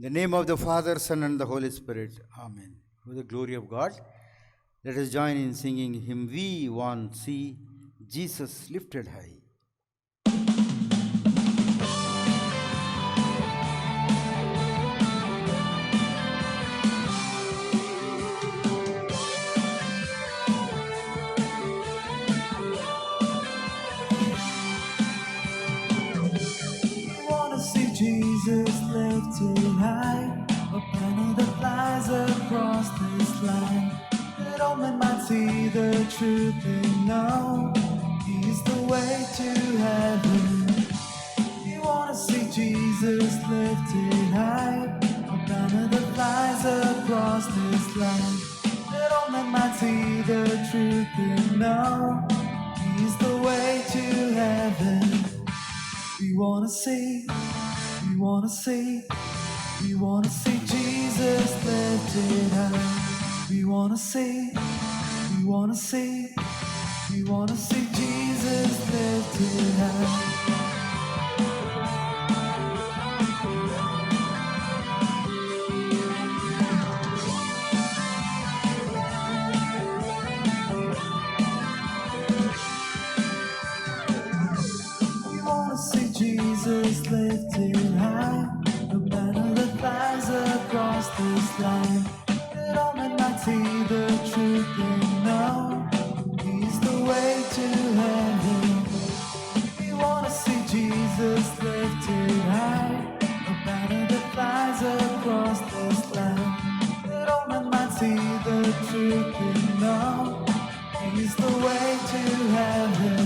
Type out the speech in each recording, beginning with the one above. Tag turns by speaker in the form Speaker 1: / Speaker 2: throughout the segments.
Speaker 1: In the name of the Father, Son, and the Holy Spirit. Amen. For the glory of God, let us join in singing hymn V1, see Jesus lifted high.
Speaker 2: Jesus lifted high, a banner that flies across this land, that all men might see the truth and know He's the way to heaven. You wanna see Jesus lifted high, a banner that flies across this land, that all men might see the truth and know He's the way to heaven. We wanna see. We wanna see Jesus lifted high. We wanna see Jesus lifted high. We wanna see Jesus lifted high, a banner that flies across this land, that all men might see the truth and know He's the way to heaven. We wanna see Jesus lifted high, a banner that flies across this land, that all men might see the truth and know He's the way to heaven.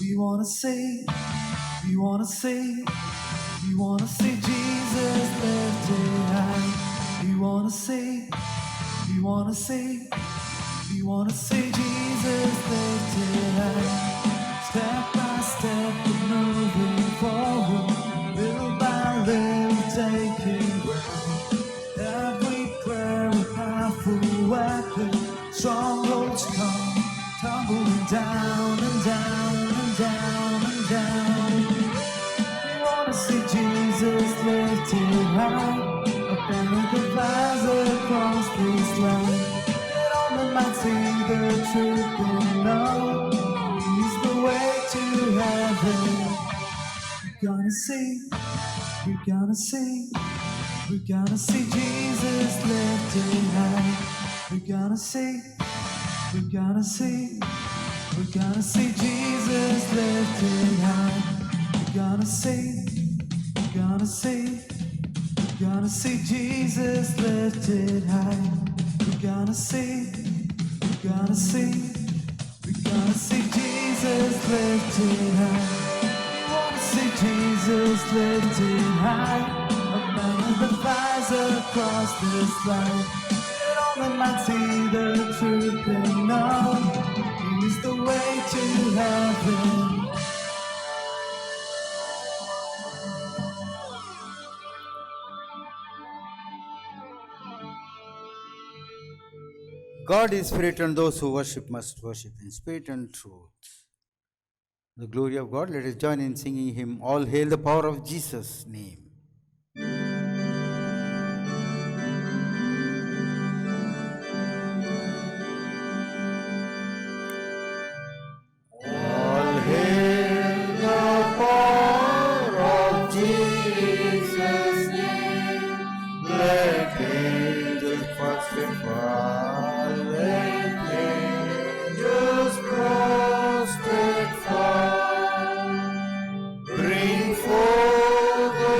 Speaker 2: We wanna see Jesus lifted high. We wanna see Jesus lifted high. Step by step we're moving forward, little by little taking ground. Every prayer a powerful weapon, strongholds come tumbling down and down and down and down. We wanna see Jesus lifted high, a banner that flies across this land, that all men might see the truth and know He's the way to heaven. We're gonna see Jesus lifted high. We're gonna see Jesus lifted high. We're gonna see Jesus lifted high. We're gonna see Jesus lifted high. We wanna see Jesus lifted high, a banner that flies across this land, that all men might see the truth and know He's the way to heaven.
Speaker 1: God is spirit, and those who worship must worship in spirit and truth. The glory of God, let us join in singing hymn All Hail the Power of Jesus' Name. All hail the power of Jesus' name. Let angels first and fall, let angels prostrate fall. Bring forth the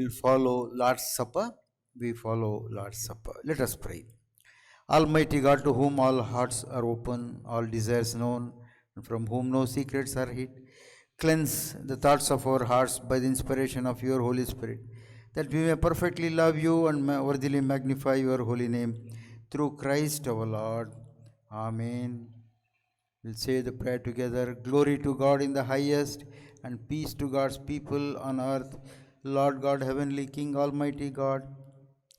Speaker 1: will follow Lord's Supper. We follow Lord's Supper. Let us pray. Almighty God, to whom all hearts are open, all desires known, and from whom no secrets are hid, cleanse the thoughts of our hearts by the inspiration of your Holy Spirit, that we may perfectly love you and worthily magnify your holy name through Christ our Lord. Amen. We'll say the prayer together. Glory to God in the highest, and peace to God's people on earth. Lord God, heavenly King, Almighty God,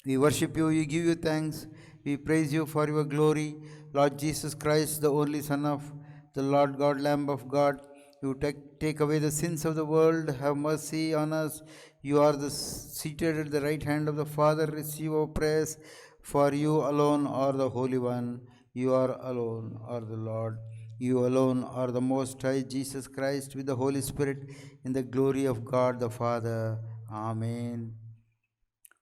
Speaker 1: we worship you, we give you thanks, we praise you for your glory. Lord Jesus Christ, the only Son of the Lord God, Lamb of God, you take away the sins of the world, have mercy on us. You are seated at the right hand of the Father, receive our praise, for you alone are the Holy One, you are alone are the Lord. You alone are the Most High, Jesus Christ, with the Holy Spirit, in the glory of God the Father. Amen.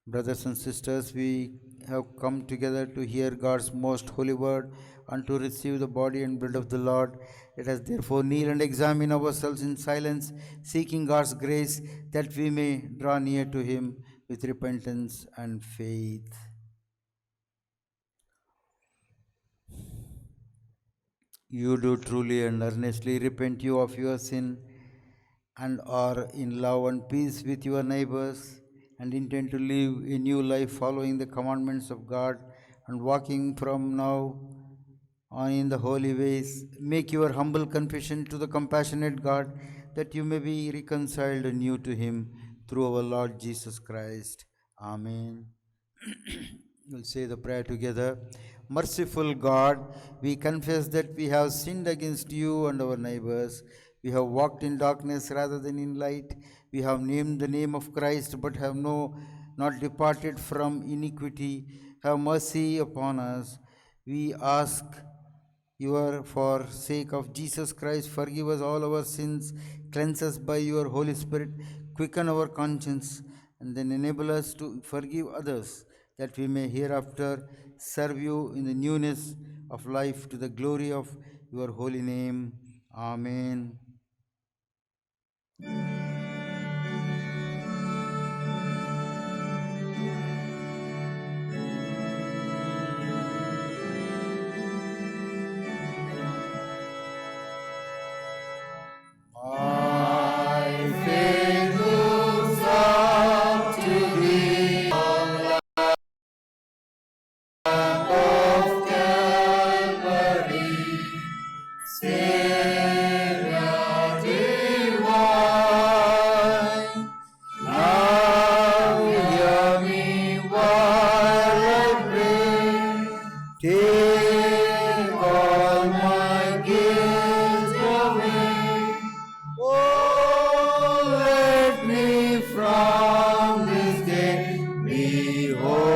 Speaker 1: Brothers and sisters, we have come together to hear God's most holy word and to receive the body and blood of the Lord. Let us therefore kneel and examine ourselves in silence, seeking God's grace that we may draw near to Him with repentance and faith. You do truly and earnestly repent you of your sin and are in love and peace with your neighbors, and intend to live a new life following the commandments of God and walking from now on in the holy ways. Make your humble confession to the compassionate God, that you may be reconciled anew to Him through our Lord Jesus Christ. Amen. We'll say the prayer together. Merciful God, we confess that we have sinned against you and our neighbors. We have walked in darkness rather than in light. We have named the name of Christ but have not departed from iniquity. Have mercy upon us. We ask your for sake of Jesus Christ, forgive us all our sins, cleanse us by your Holy Spirit, quicken our conscience, and then enable us to forgive others, that we may hereafter serve you in the newness of life to the glory of your holy name. Amen. Take all my guilt away. Oh, let me from this day be holy.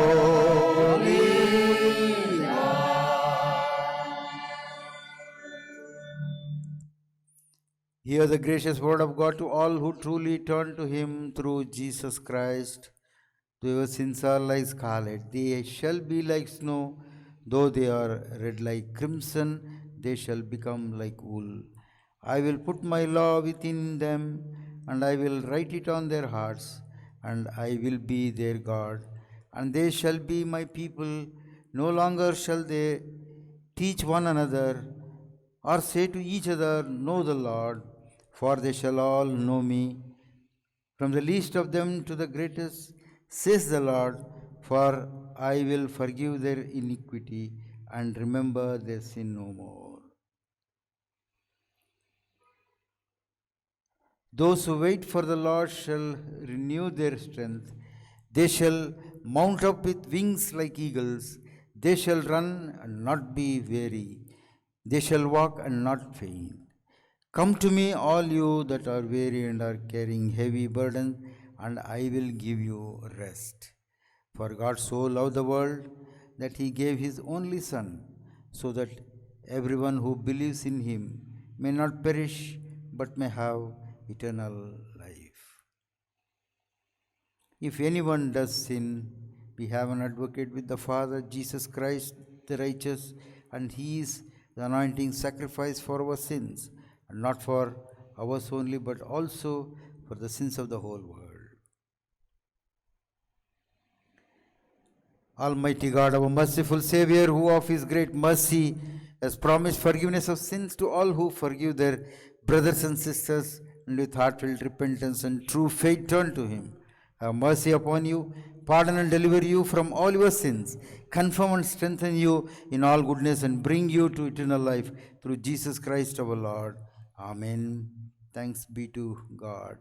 Speaker 1: Hear the gracious word of God to all who truly turn to Him through Jesus Christ. Though your sins are like scarlet, they shall be like snow. Though they are red like crimson, they shall become like wool. I will put my law within them, and I will write it on their hearts, and I will be their God, and they shall be my people. No longer shall they teach one another, or say to each other, Know the Lord, for they shall all know me, from the least of them to the greatest, says the Lord, for I will forgive their iniquity and remember their sin no more. Those who wait for the Lord shall renew their strength. They shall mount up with wings like eagles. They shall run and not be weary. They shall walk and not faint. Come to me, all you that are weary and are carrying heavy burdens, and I will give you rest. For God so loved the world that He gave His only Son, so that everyone who believes in Him may not perish, but may have eternal life. If anyone does sin, we have an advocate with the Father, Jesus Christ the righteous, and He is the anointing sacrifice for our sins, and not for ours only, but also for the sins of the whole world. Almighty God, our merciful Savior, who of His great mercy has promised forgiveness of sins to all who forgive their brothers and sisters and with heartfelt repentance and true faith turn to Him. Have mercy upon you, pardon and deliver you from all your sins, confirm and strengthen you in all goodness, and bring you to eternal life through Jesus Christ our Lord. Amen. Thanks be to God.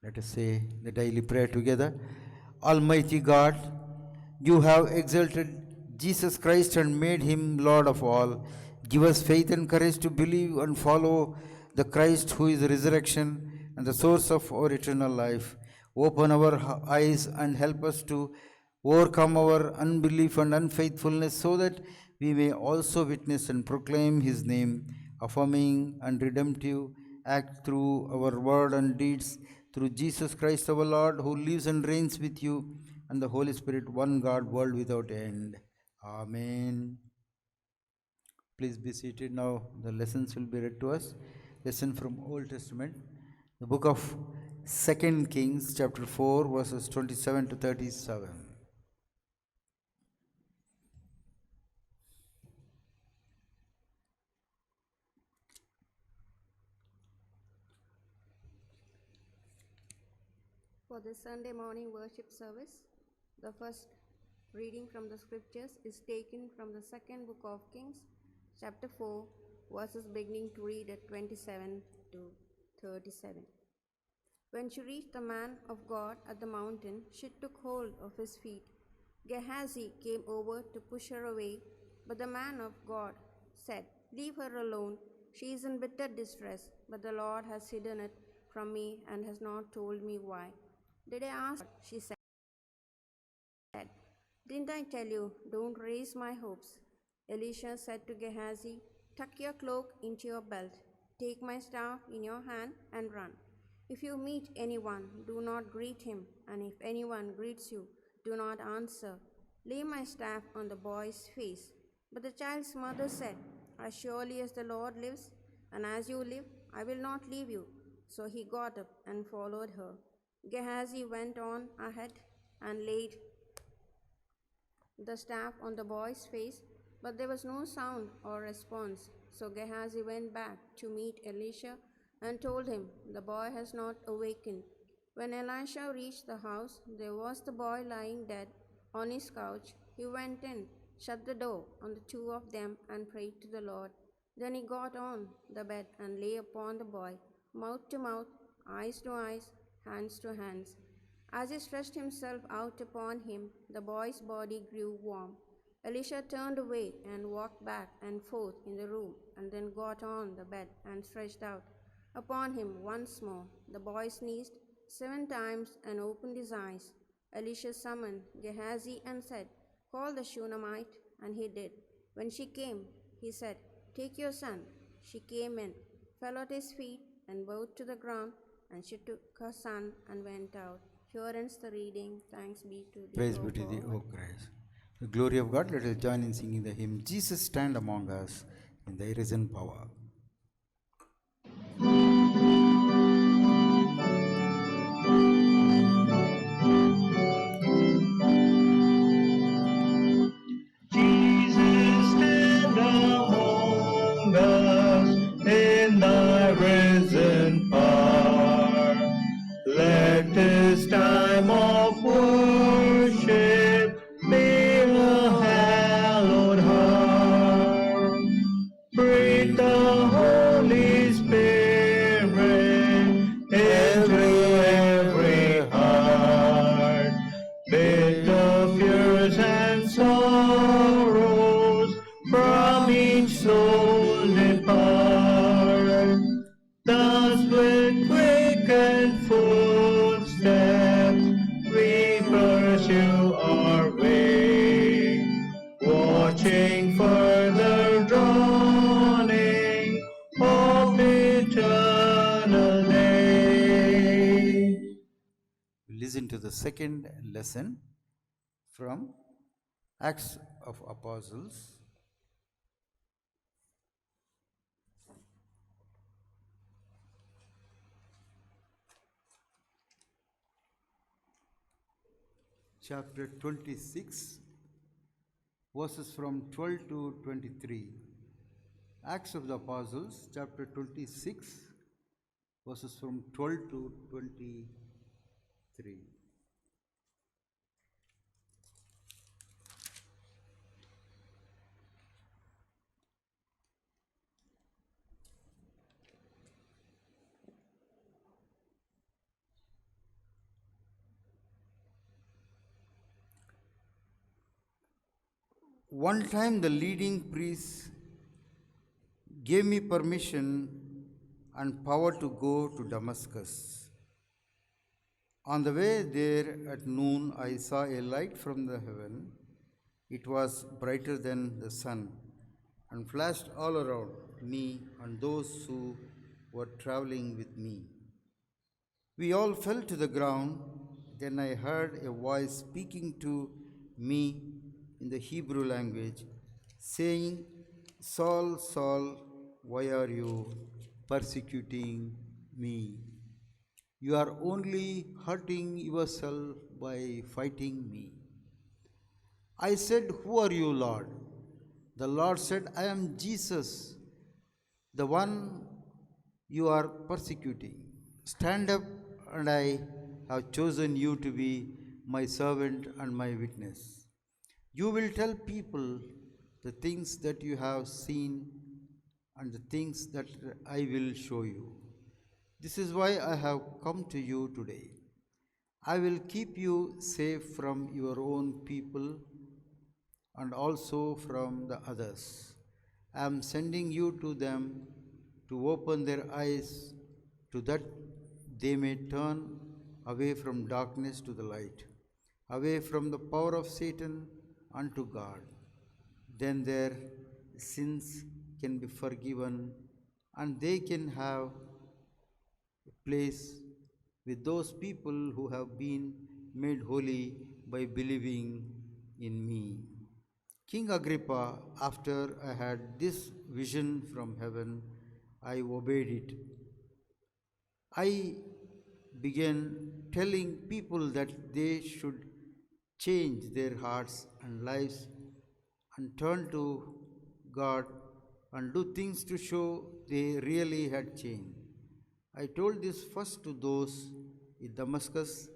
Speaker 1: Let us say the daily prayer together. Almighty God, you have exalted Jesus Christ and made him Lord of all. Give us faith and courage to believe and follow the Christ who is the resurrection and the source of our eternal life. Open our eyes and help us to overcome our unbelief and unfaithfulness so that we may also witness and proclaim his name, affirming and redemptive act through our word and deeds, through Jesus Christ our Lord, who lives and reigns with you and the Holy Spirit, one God, world without end. Amen. Please be seated now. The lessons will be read to us. Lesson from Old Testament, the book of 2 Kings, chapter 4, verses 27 to 37.
Speaker 3: For this Sunday morning worship service, the first reading from the scriptures is taken from the second book of Kings, chapter 4, verses beginning to read at 27 to 37. When she reached the man of God at the mountain, she took hold of his feet. Gehazi came over to push her away, but the man of God said, "Leave her alone. She is in bitter distress, but the Lord has hidden it from me and has not told me why." "Did I ask?" she said. "Didn't I tell you, don't raise my hopes?" Elisha said to Gehazi, "Tuck your cloak into your belt, take my staff in your hand and run. If you meet anyone, do not greet him, and if anyone greets you, do not answer. Lay my staff on the boy's face." But the child's mother said, "As surely as the Lord lives, and as you live, I will not leave you." So he got up and followed her. Gehazi went on ahead and laid the staff on the boy's face, but there was no sound or response. So Gehazi went back to meet Elisha and told him, "The boy has not awakened." When Elisha reached the house, there was the boy lying dead on his couch. He went in, shut the door on the two of them, and prayed to the Lord. Then he got on the bed and lay upon the boy, mouth to mouth, eyes to eyes, hands to hands. As he stretched himself out upon him, the boy's body grew warm. Elisha turned away and walked back and forth in the room, and then got on the bed and stretched out upon him once more. The boy sneezed 7 times and opened his eyes. Elisha summoned Gehazi and said, "Call the Shunammite," and he did. When she came, he said, "Take your son." She came in, fell at his feet, and bowed to the ground, and she took her son and went out. Here ends the reading. Thanks be to thee,
Speaker 1: Praise
Speaker 3: O
Speaker 1: be to thee,
Speaker 3: God.
Speaker 1: O Christ. The glory of God, let us join in singing the hymn, Jesus stand among us in thy risen power.
Speaker 2: Jesus, stand among us in thy risen power. Let this time of worship be a hallowed heart. Breathe the Holy Spirit into every heart. Bid the fears and sorrows from each soul depart. Thus with quickened footsteps we pursue our way, watching for the dawning of eternal day.
Speaker 1: Listen to the second lesson from Acts of Apostles. chapter 26, verses from 12 to 23. Acts of the Apostles, chapter 26, verses from 12 to 23. One time the leading priests gave me permission and power to go to Damascus. On the way there at noon, I saw a light from the heaven. It was brighter than the sun and flashed all around me and those who were traveling with me. We all fell to the ground. Then I heard a voice speaking to me in the Hebrew language, saying, Saul, Saul, why are you persecuting me? You are only hurting yourself by fighting me. I said, Who are you, Lord? The Lord said, I am Jesus, the one you are persecuting. Stand up, and I have chosen you to be my servant and my witness. You will tell people the things that you have seen and the things that I will show you. This is why I have come to you today. I will keep you safe from your own people and also from the others. I am sending you to them to open their eyes to that they may turn away from darkness to the light, away from the power of Satan unto God. Then their sins can be forgiven and they can have a place with those people who have been made holy by believing in me. King Agrippa, after I had this vision from heaven, I obeyed it. I began telling people that they should change their hearts and lives and turn to God and do things to show they really had changed. I told this first to those in Damascus,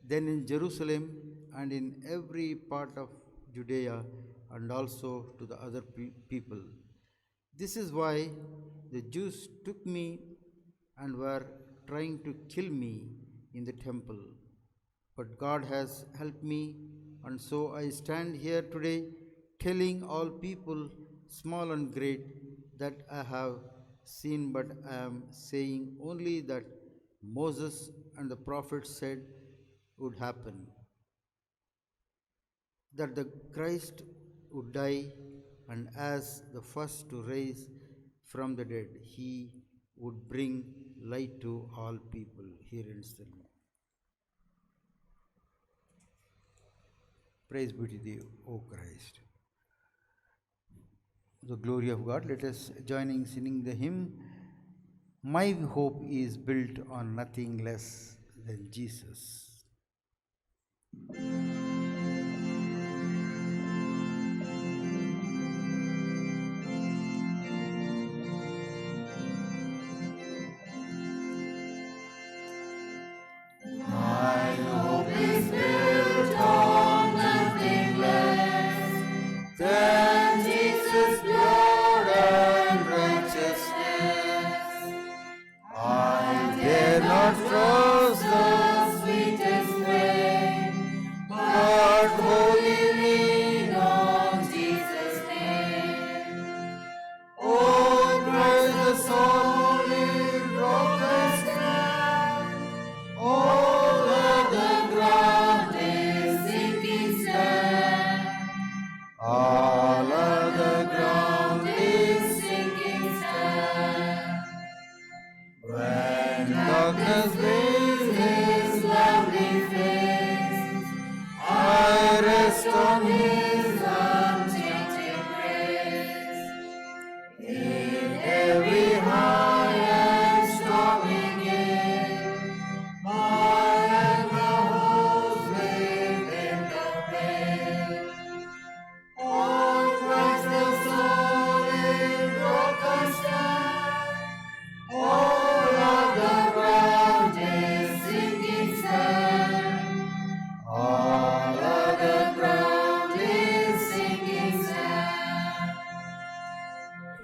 Speaker 1: then in Jerusalem, and in every part of Judea, and also to the other people. This is why the Jews took me and were trying to kill me in the temple. But God has helped me, and so I stand here today telling all people, small and great, that I have seen, but I am saying only that Moses and the prophets said would happen, that the Christ would die, and as the first to rise from the dead, he would bring light to all people. Here ends the law. Praise be to thee, O Christ. The glory of God. Let us join in singing the hymn, My hope is built on nothing less than Jesus.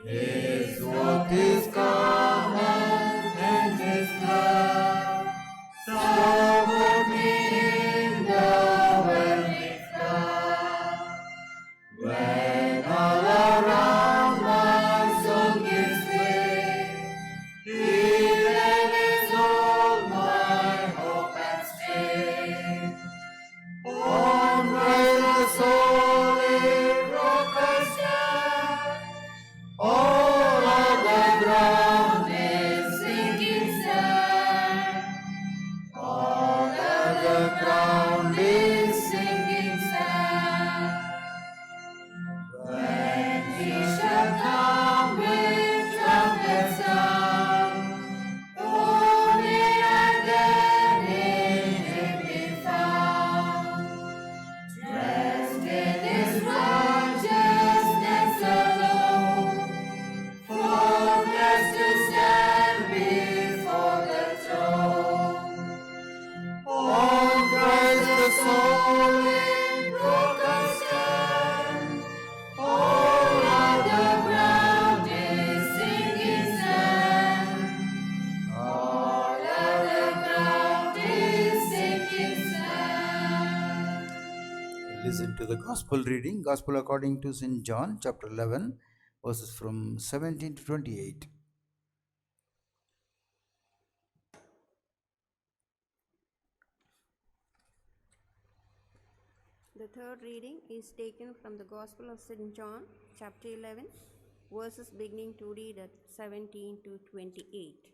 Speaker 1: What is common and His love, support me in the whelming flood. When all around my soul gives way, He is all my hope and stay. On rise the soul in rock I stand, all of the ground is sinking sand. All of the ground is sinking sand. When He shall come with trumpet sound, only and then in Him be found. Dressed in His righteousness alone, faultless to stand before the throne. On Christ the soul in broken stand, all of the ground is sinking sand. All of the ground is sinking sand. Listen to the gospel reading, gospel according to St. John, chapter 11, verses from 17 to 28.
Speaker 3: The third reading is taken from the Gospel of St. John, chapter 11, verses beginning to read at 17 to 28.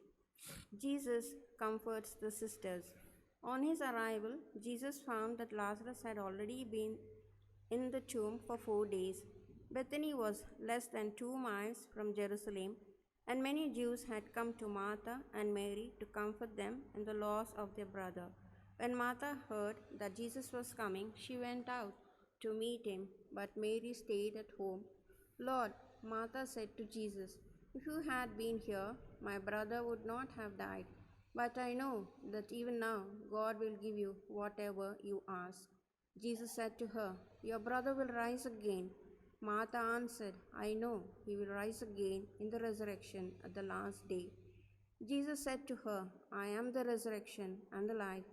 Speaker 3: Jesus comforts the sisters. On his arrival, Jesus found that Lazarus had already been in the tomb for 4 days. Bethany was less than 2 miles from Jerusalem, and many Jews had come to Martha and Mary to comfort them in the loss of their brother. When Martha heard that Jesus was coming, she went out to meet him, but Mary stayed at home. Lord, Martha said to Jesus, if you had been here, my brother would not have died. But I know that even now God will give you whatever you ask. Jesus said to her, your brother will rise again. Martha answered, I know he will rise again in the resurrection at the last day. Jesus said to her, I am the resurrection and the life.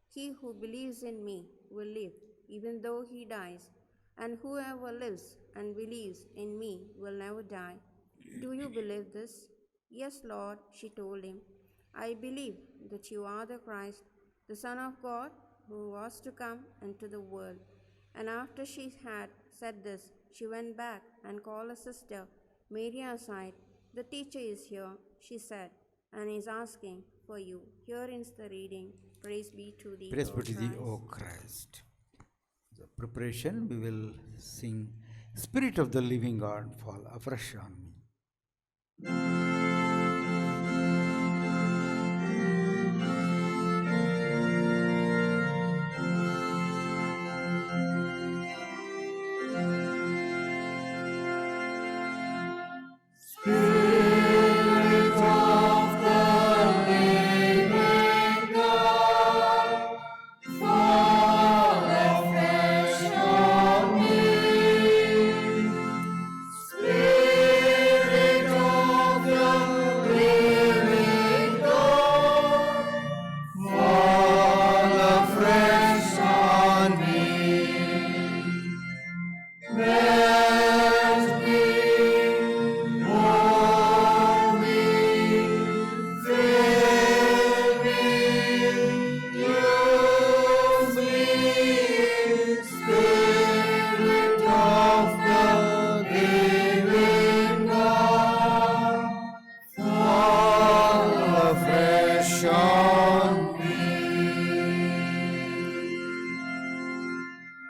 Speaker 3: He who believes in me will live, even though he dies, and whoever lives and believes in me will never die. Do you believe this? Yes, Lord, she told him. I believe that you are the Christ, the Son of God, who was to come into the world. And after she had said this, she went back and called her sister Mary aside. The teacher is here, she said, and is asking for you. Here ends the reading. Praise be to thee,
Speaker 1: Praise
Speaker 3: O
Speaker 1: be to thee,
Speaker 3: Christ.
Speaker 1: O Christ. The preparation, we will sing Spirit of the Living God, fall afresh on me.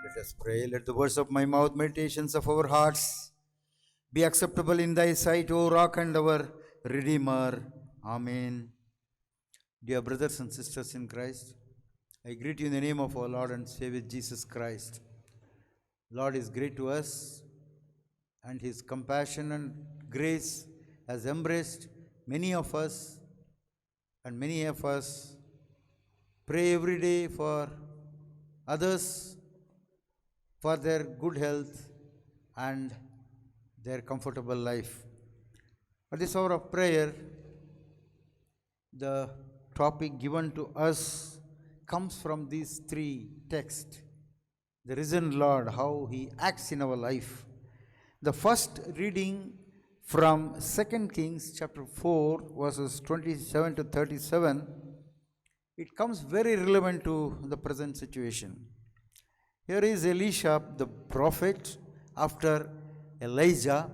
Speaker 1: Let us pray. Let the words of my mouth, meditations of our hearts be acceptable in thy sight, O rock and our Redeemer. Amen. Dear brothers and sisters in Christ, I greet you in the name of our Lord and Savior Jesus Christ. Lord is great to us, and his compassion and grace has embraced many of us, and many of us pray every day for others, for their good health and their comfortable life. At this hour of prayer, the topic given to us comes from these three texts. The risen Lord, how he acts in our life. The first reading from 2 Kings chapter 4 verses 27 to 37, it comes very relevant to the present situation. Here is Elisha, the prophet, after Elijah.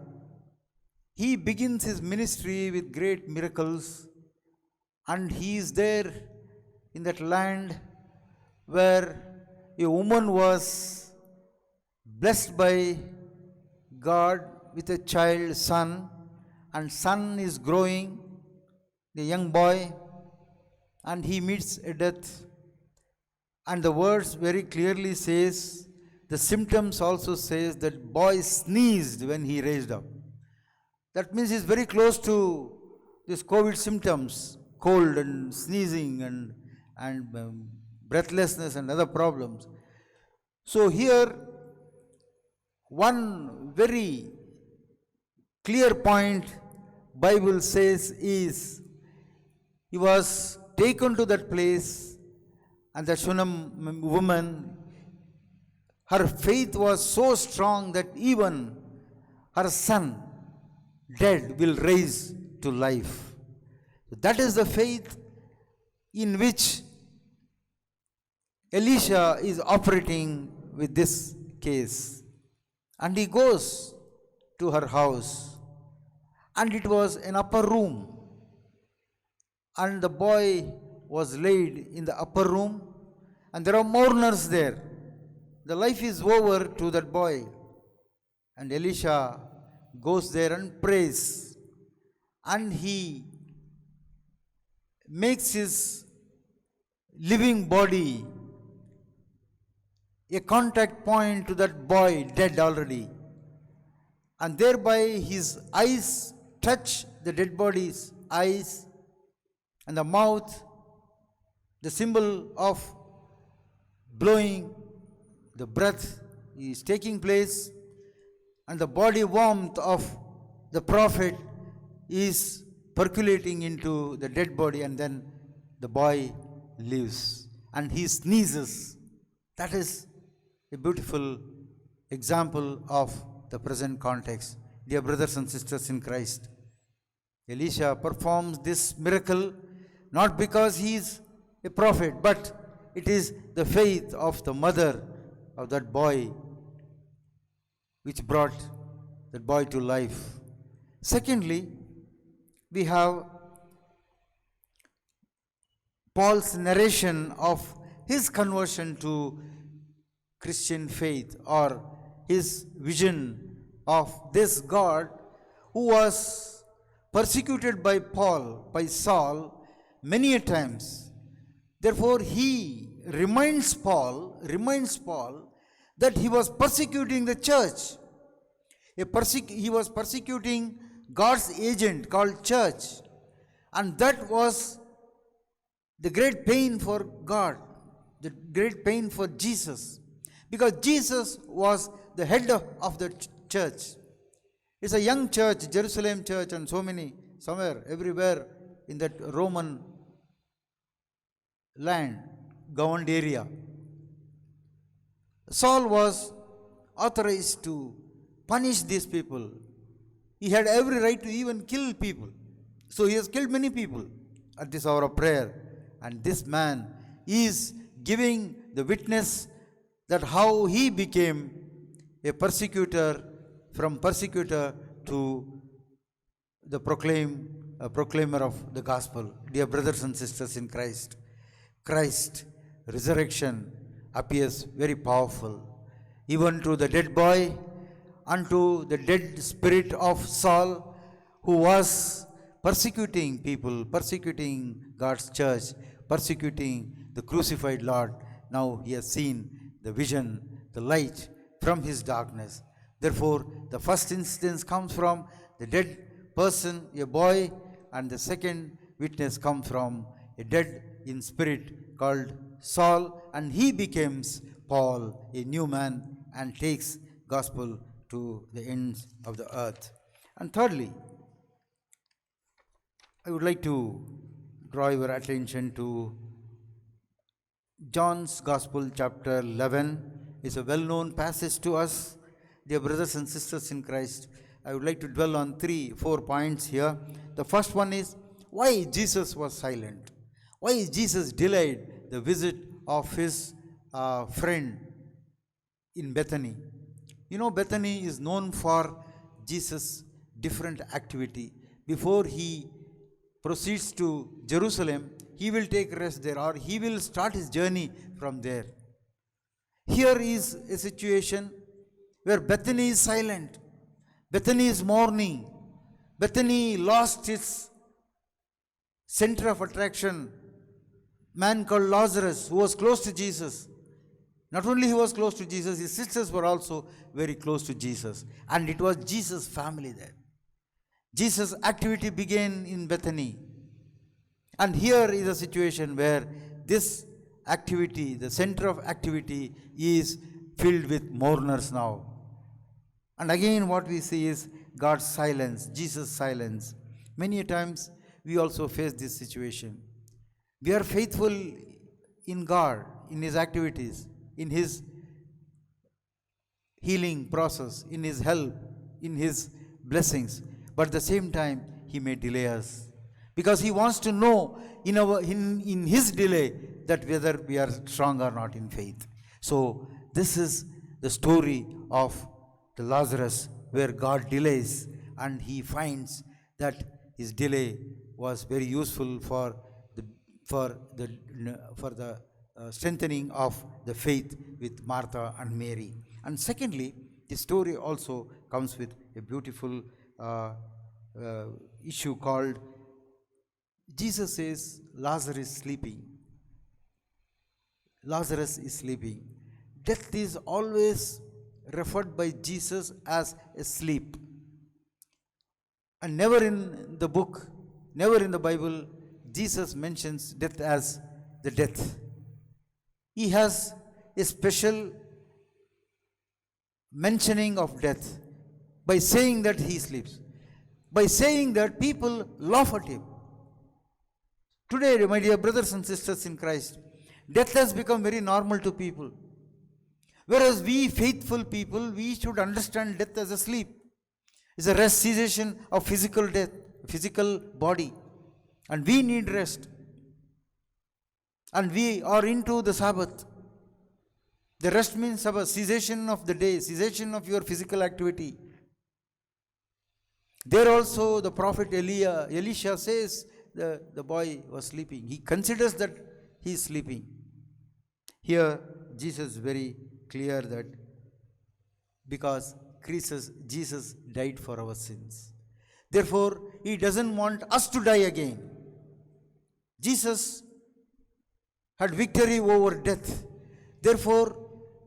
Speaker 1: He begins his ministry with great miracles, and he is there in that land where a woman was blessed by God with a child, son, and son is growing, the young boy, and he meets a death. And the words very clearly says, the symptoms also says that boy sneezed when he raised up. That means he's very close to this COVID symptoms, cold and sneezing and breathlessness and other problems. So here, one very clear point Bible says is, he was taken to that place, and the Shunem woman, her faith was so strong that even her son, dead, will raise to life. That is the faith in which Elisha is operating with this case. And he goes to her house, and it was an upper room, and the boy was laid in the upper room, and there are mourners there. The life is over to that boy, and Elisha goes there and prays, and he makes his living body a contact point to that boy dead already, and thereby his eyes touch the dead body's eyes, and the mouth, the symbol of blowing the breath is taking place, and the body warmth of the prophet is percolating into the dead body, and then the boy lives and he sneezes. That is a beautiful example of the present context. Dear brothers and sisters in Christ, Elisha performs this miracle not because he is a prophet, but it is the faith of the mother of that boy which brought that boy to life. Secondly, we have Paul's narration of his conversion to Christian faith, or his vision of this God who was persecuted by Saul many a times. Therefore, he reminds Paul that he was persecuting the church. He was persecuting God's agent called church, and that was the great pain for God, the great pain for Jesus, because Jesus was the head of the church. It's a young church, Jerusalem church, and everywhere in that Roman land, governed area. Saul was authorized to punish these people. He had every right to even kill people. So he has killed many people at this hour of prayer. And this man is giving the witness that how he became a persecutor, from persecutor to the proclaimer of the gospel. Dear brothers and sisters in Christ, Christ's resurrection appears very powerful, even to the dead boy and to the dead spirit of Saul, who was persecuting people, persecuting God's church, persecuting the crucified Lord. Now he has seen the vision, the light from his darkness. Therefore, the first instance comes from the dead person, a boy, and the second witness comes from a dead in spirit called Saul, and he becomes Paul, a new man, and takes gospel to the ends of the earth. And thirdly, I would like to draw your attention to John's Gospel, chapter 11, is a well-known passage to us. Dear brothers and sisters in Christ, I would like to dwell on 4 points here. The first one is why Jesus was silent. Why Jesus delayed the visit of his friend in Bethany. You know, Bethany is known for Jesus' different activity. Before he proceeds to Jerusalem, he will take rest there, or he will start his journey from there. Here is a situation where Bethany is silent. Bethany is mourning. Bethany lost its center of attraction. Man called Lazarus, who was close to Jesus. Not only he was close to Jesus, his sisters were also very close to Jesus. And it was Jesus' family there. Jesus' activity began in Bethany. And here is a situation where this activity, the center of activity, is filled with mourners now. And again what we see is God's silence, Jesus' silence. Many a times we also face this situation. We are faithful in God, in His activities, in His healing process, in His help, in His blessings. But at the same time, He may delay us. Because He wants to know in His delay that whether we are strong or not in faith. So this is the story of the Lazarus, where God delays, and He finds that His delay was very useful for the strengthening of the faith with Martha and Mary. And secondly, the story also comes with a beautiful issue called Jesus says Lazarus is sleeping. Lazarus is sleeping. Death is always referred by Jesus as a sleep. And never in the book, never in the Bible, Jesus mentions death as the death. He has a special mentioning of death by saying that he sleeps. By saying that, people laugh at him. Today, my dear brothers and sisters in Christ, death has become very normal to people. Whereas we faithful people, we should understand death as a sleep. It's a rest, cessation of physical death, physical body. And we need rest. And we are into the Sabbath. The rest means Sabbath, cessation of the day, cessation of your physical activity. There also the prophet Elisha says the boy was sleeping. He considers that he is sleeping. Here Jesus is very clear that because Jesus died for our sins. Therefore, He doesn't want us to die again. Jesus had victory over death. Therefore,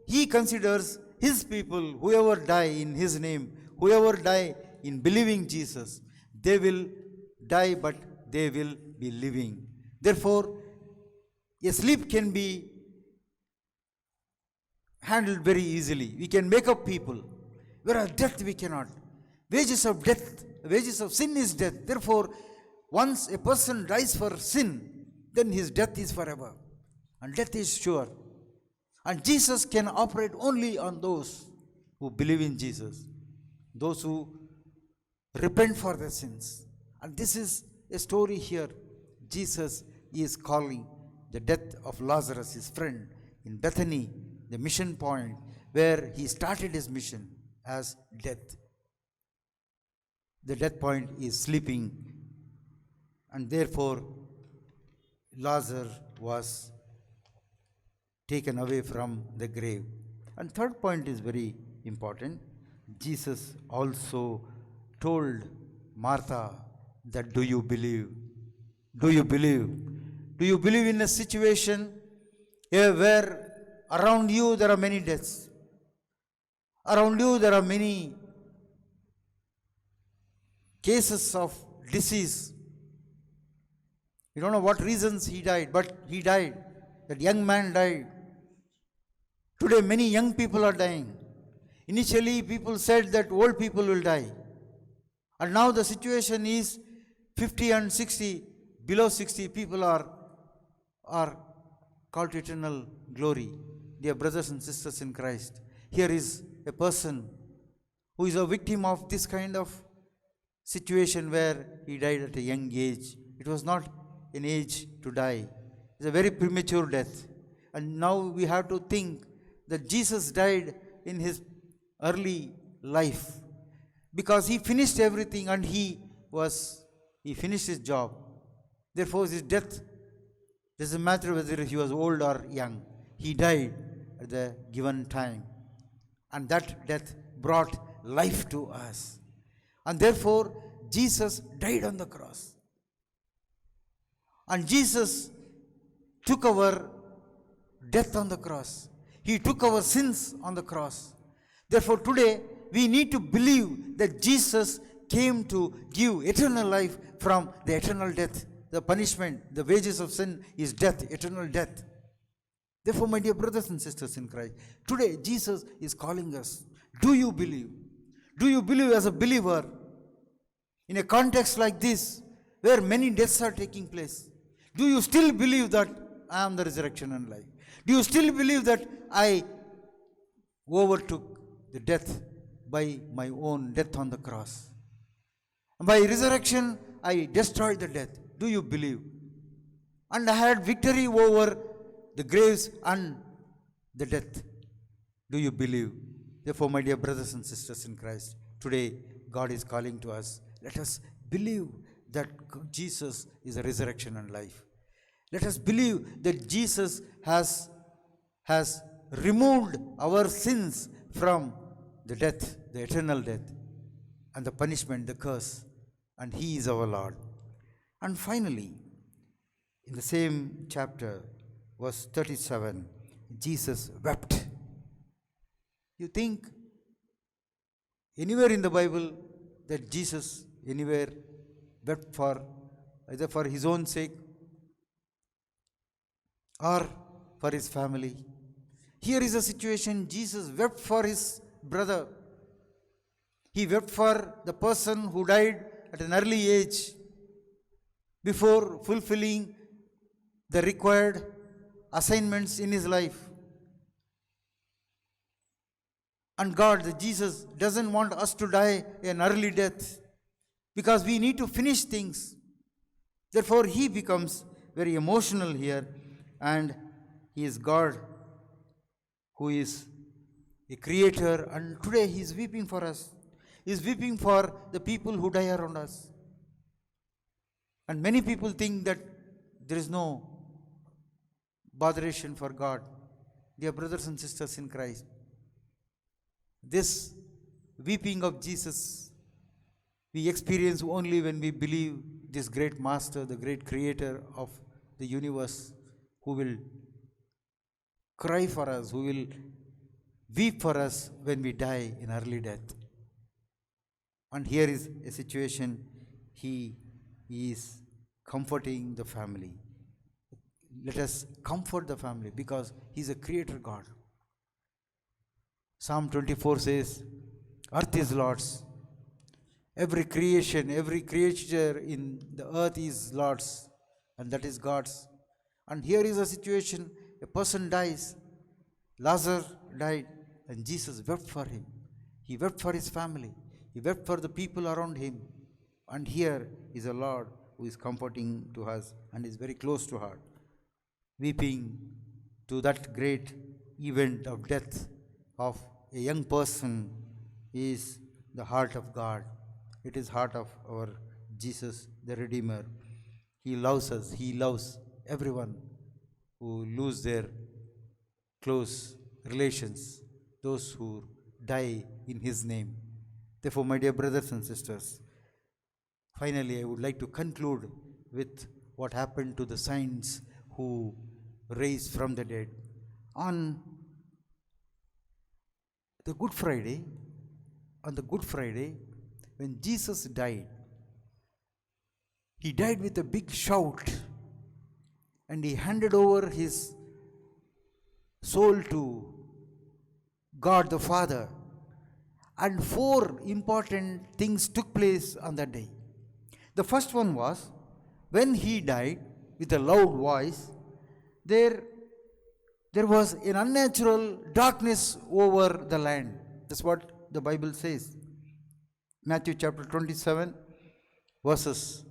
Speaker 1: He considers His people, whoever die in His name, whoever die in believing Jesus, they will die but they will be living. Therefore, a sleep can be handled very easily. We can make up people, whereas death we cannot. Wages of sin is death. Therefore, once a person dies for sin, then his death is forever. And death is sure. And Jesus can operate only on those who believe in Jesus, those who repent for their sins. And this is a story here. Jesus is calling the death of Lazarus, his friend, in Bethany, the mission point where he started his mission as death. The death point is sleeping, and therefore Lazarus was taken away from the grave. And third point is very important. Jesus also told Martha that, do you believe? Do you believe? Do you believe in a situation where around you there are many deaths? Around you there are many cases of disease. You don't know what reasons he died, but he died. That young man died. Today many young people are dying. Initially people said that old people will die. And now the situation is 50 and 60, below 60 people are called to eternal glory. Dear brothers and sisters in Christ, here is a person who is a victim of this kind of situation where he died at a young age. It was not an age to die. It's a very premature death. And now we have to think that Jesus died in his early life because he finished everything and he finished his job. Therefore his death doesn't matter whether he was old or young. He died at the given time. And that death brought life to us. And therefore Jesus died on the cross. And Jesus took our death on the cross. He took our sins on the cross. Therefore today we need to believe that Jesus came to give eternal life from the eternal death. The punishment, the wages of sin is death, eternal death. Therefore, my dear brothers and sisters in Christ, today Jesus is calling us. Do you believe? Do you believe as a believer in a context like this where many deaths are taking place? Do you still believe that I am the resurrection and life? Do you still believe that I overtook the death by my own death on the cross? By resurrection, I destroyed the death. Do you believe? And I had victory over the graves and the death. Do you believe? Therefore, my dear brothers and sisters in Christ, today God is calling to us. Let us believe that Jesus is a resurrection and life. Let us believe that Jesus has removed our sins from the death, the eternal death, and the punishment, the curse, and He is our Lord. And finally, in the same chapter, verse 37, Jesus wept. You think anywhere in the Bible that Jesus anywhere wept for either for his own sake or for his family? Here is a situation, Jesus wept for his brother. He wept for the person who died at an early age before fulfilling the required assignments in his life. And God, Jesus, doesn't want us to die an early death because we need to finish things. Therefore, he becomes very emotional here, and he is God who is a creator, and today he is weeping for us. He is weeping for the people who die around us. And many people think that there is no botheration for God. Dear brothers and sisters in Christ, this weeping of Jesus we experience only when we believe this great master, the great creator of the universe, who will cry for us, who will weep for us when we die in early death. And here is a situation, he is comforting the family. Let us comfort the family because he is a creator God. Psalm 24 says, earth is Lord's. Every creation, every creature in the earth is Lord's, and that is God's. And here is a situation, a person dies, Lazarus died, and Jesus wept for him. He wept for his family. He wept for the people around him. And here is a Lord who is comforting to us and is very close to heart. Weeping to that great event of death of a young person is the heart of God. It is heart of our Jesus, the Redeemer. He loves us. He loves everyone who lose their close relations, those who die in his name. Therefore, my dear brothers and sisters, finally I would like to conclude with what happened to the saints who raised from the dead. On the Good Friday, when Jesus died, he died with a big shout, and he handed over his soul to God the Father. And 4 important things took place on that day. The first one was when he died with a loud voice, there was an unnatural darkness over the land. That's what the Bible says. Matthew chapter 27, verses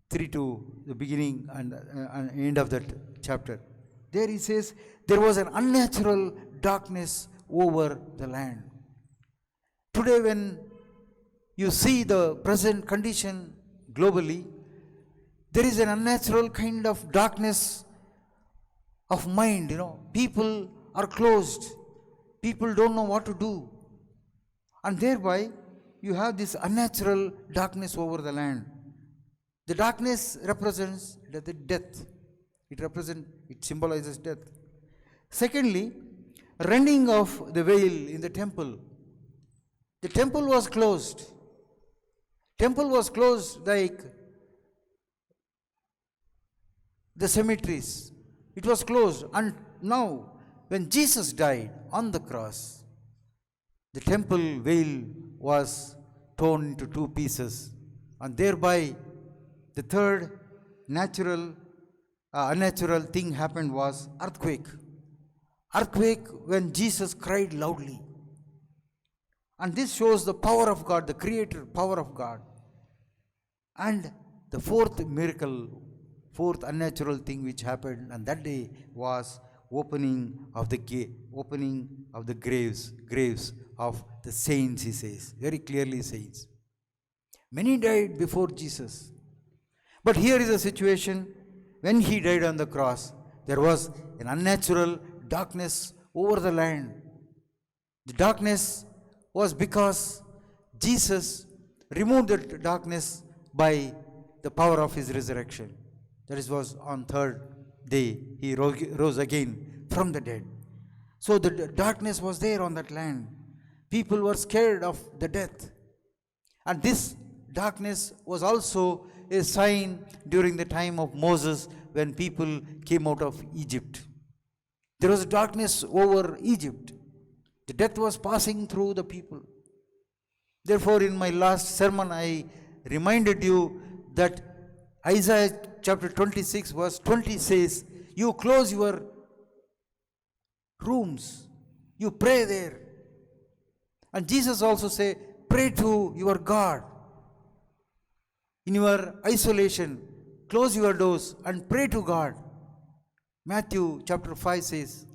Speaker 1: 3 to the beginning and end of that chapter. There he says, there was an unnatural darkness over the land. Today, when you see the present condition globally, there is an unnatural kind of darkness of mind. People are closed. People don't know what to do. And thereby, you have this unnatural darkness over the land. The darkness represents the death. It symbolizes death. Secondly, rending of the veil in the temple. The temple was closed. Temple was closed like the cemeteries. It was closed. And now, when Jesus died on the cross, the temple veil was torn into two pieces. And thereby, the third unnatural thing happened was earthquake. Earthquake when Jesus cried loudly. And this shows the power of God, the creator power of God. And the fourth unnatural thing which happened on that day was opening of the graves of the saints, he says. Very clearly says. Many died before Jesus. But here is a situation, when he died on the cross, there was an unnatural darkness over the land. The darkness was because Jesus removed the darkness by the power of his resurrection. That was on third day, he rose again from the dead. So the darkness was there on that land. People were scared of the death. And this darkness was also a sign during the time of Moses when people came out of Egypt. There was darkness over Egypt. The death was passing through the people. Therefore, in my last sermon, I reminded you that Isaiah chapter 26 verse 20 says, you close your rooms, you pray there. And Jesus also said, pray to your God. In your isolation, close your doors and pray to God. Matthew chapter 5 says,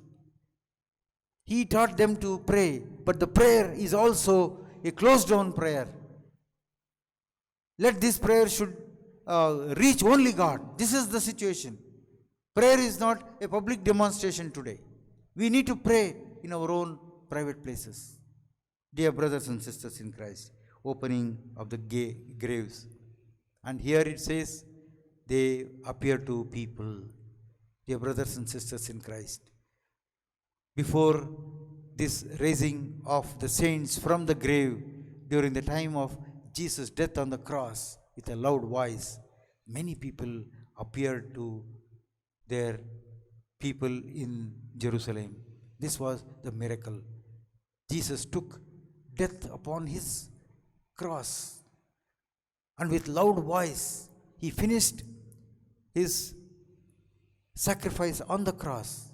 Speaker 1: he taught them to pray, but the prayer is also a closed down prayer. Let this prayer should reach only God. This is the situation. Prayer is not a public demonstration today. We need to pray in our own private places. Dear brothers and sisters in Christ, opening of the graves. And here it says, they appear to people. Dear brothers and sisters in Christ, before this raising of the saints from the grave during the time of Jesus' death on the cross with a loud voice, many people appeared to their people in Jerusalem. This was the miracle. Jesus took death upon his cross, and with loud voice he finished his sacrifice on the cross,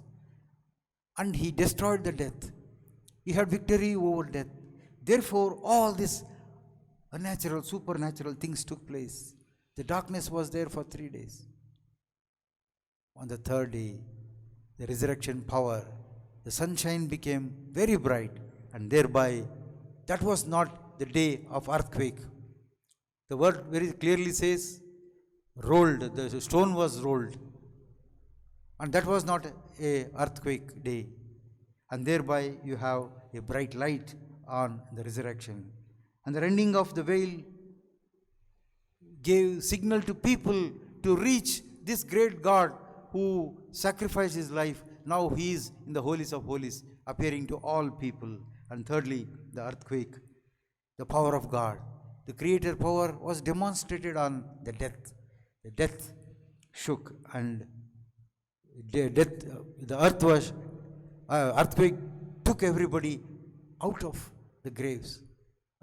Speaker 1: and he destroyed the death. He had victory over death. Therefore, all these unnatural, supernatural things took place. The darkness was there for 3 days. On the third day, the resurrection power, the sunshine became very bright, and thereby, that was not the day of earthquake. The word very clearly says, rolled, the stone was rolled. And that was not a earthquake day. And thereby you have a bright light on the resurrection. And the rending of the veil gave signal to people to reach this great God who sacrificed his life. Now he is in the holies of holies, appearing to all people. And thirdly, the earthquake, the power of God. The creator power was demonstrated on the death. The death shook, and earthquake took everybody out of the graves.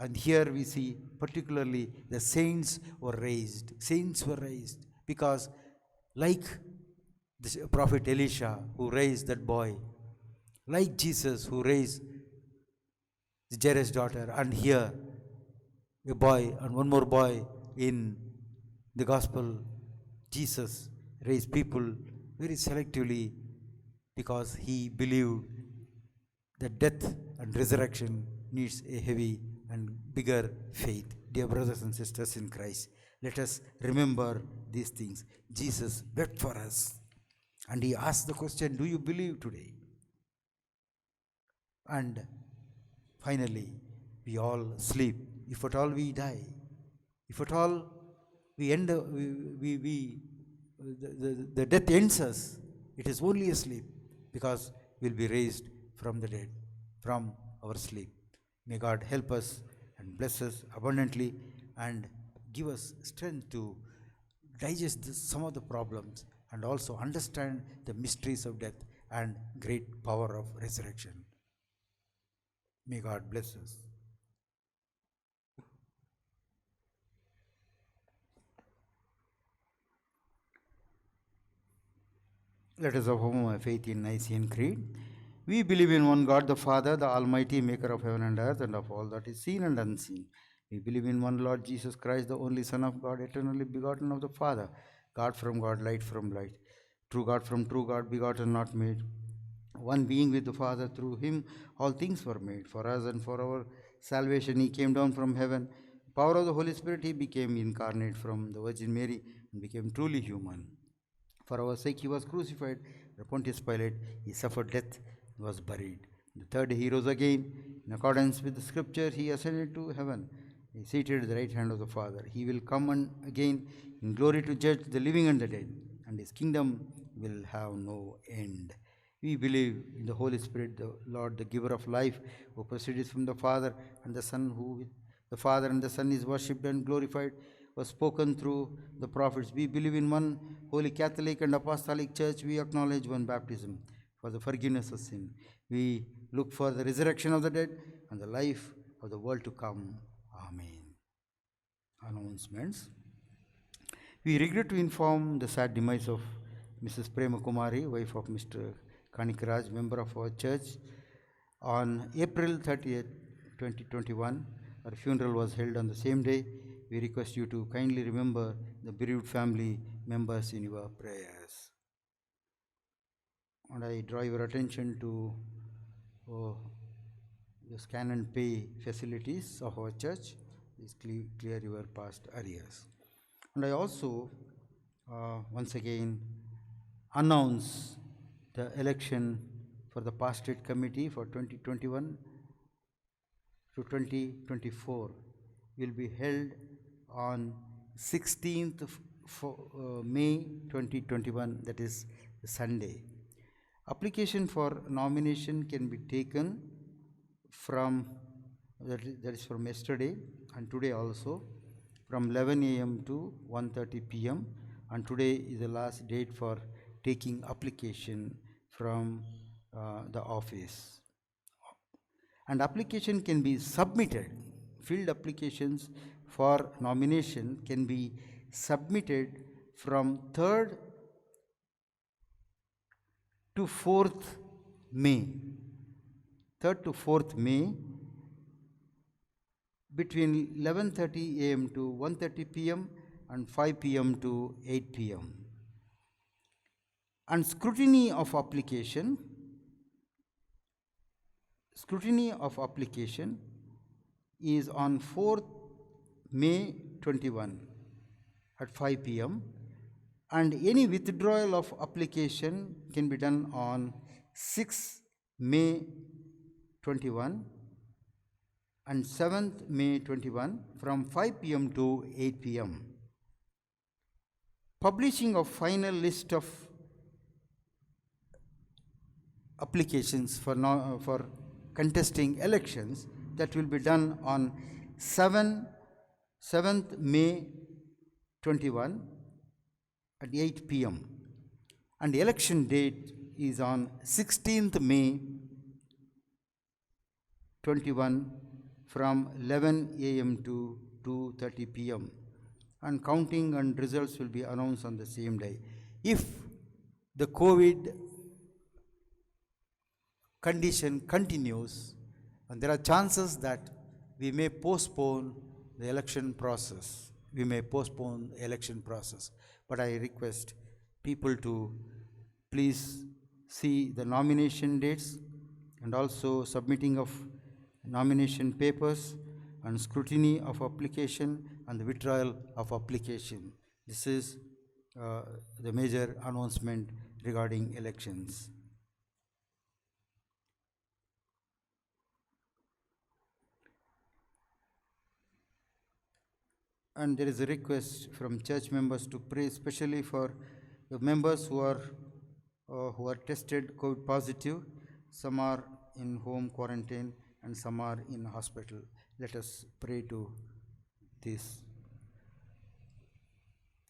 Speaker 1: And here we see particularly the saints were raised. Saints were raised because, like the prophet Elisha who raised that boy, like Jesus who raised Jairus' daughter, and here a boy and one more boy in the gospel, Jesus raised people very selectively because he believed that death and resurrection needs a heavy and bigger faith. Dear brothers and sisters in Christ, let us remember these things. Jesus wept for us and he asked the question, do you believe today? And finally, we all sleep. If at all we die, if at all we end, the death ends us, it is only a sleep because we'll be raised from the dead, from our sleep. May God help us and bless us abundantly and give us strength to digest some of the problems and also understand the mysteries of death and great power of resurrection. May God bless us. Let us affirm our faith in Nicene Creed. We believe in one God, the Father, the Almighty, maker of heaven and earth, and of all that is seen and unseen. We believe in one Lord Jesus Christ, the only Son of God, eternally begotten of the Father, God from God, light from light, true God from true God, begotten, not made, one being with the Father. Through him all things were made. For us and for our salvation he came down from heaven. Power of the Holy Spirit, he became incarnate from the Virgin Mary and became truly human. For our sake he was crucified under Pontius Pilate. He suffered death and was buried. The third day he rose again. In accordance with the scripture, he ascended to heaven. He is seated at the right hand of the Father. He will come again in glory to judge the living and the dead, and his kingdom will have no end. We believe in the Holy Spirit, the Lord, the giver of life, who proceeds from the Father and the Son, who with the Father and the Son is worshipped and glorified, was spoken through the prophets. We believe in one holy Catholic and Apostolic Church. We acknowledge one baptism for the forgiveness of sin. We look for the resurrection of the dead and the life of the world to come. Amen. Announcements. We regret to inform the sad demise of Mrs. Prema Kumari, wife of Mr. Kanikaraj, member of our church. On April 30th, 2021, her funeral was held on the same day. We request you to kindly remember the bereaved family members in your prayers. And I draw your attention to the scan and pay facilities of our church. Please clear your past arrears. And I also once again announce the election for the pastorate committee for 2021 to 2024 will be held on 16th May 2021, that is Sunday. Application for nomination can be taken from, that is from yesterday and today also, from 11 a.m. to 1:30 p.m. and today is the last date for taking application from the office. And application can be submitted. Filled applications for nomination can be submitted from 3rd to 4th May. 3rd to 4th May between 11:30 a.m. to 1:30 p.m. and 5 p.m. to 8 p.m. And scrutiny of application is on 4th May 21 at 5 p.m. and any withdrawal of application can be done on 6th May 21 and 7th May 21 from 5 p.m. to 8 p.m. Publishing of final list of applications for contesting elections, that will be done on 7th May 21 at 8 p.m. and the election date is on 16th May 21 from 11 a.m. to 2:30 p.m. and counting and results will be announced on the same day. If the COVID condition continues, and there are chances that we may postpone the election process. We may postpone the election process. But I request people to please see the nomination dates and also submitting of nomination papers and scrutiny of application and the withdrawal of application. This is the major announcement regarding elections. And there is a request from church members to pray especially for the members who are tested COVID positive. Some are in home quarantine and some are in hospital. Let us pray to this.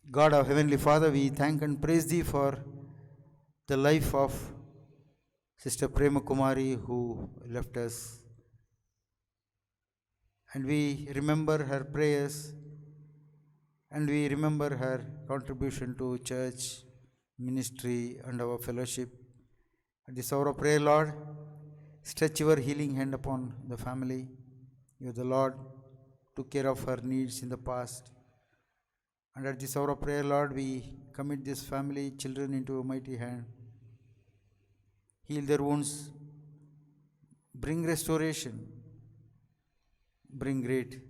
Speaker 1: God, our Heavenly Father, we thank and praise Thee for the life of Sister Prema Kumari who left us. And we remember her prayers and we remember her contribution to church, ministry and our fellowship. At this hour of prayer, Lord, stretch your healing hand upon the family. You, the Lord, took care of her needs in the past. And at this hour of prayer, Lord, we commit this family, children into a mighty hand. Heal their wounds, bring restoration, bring great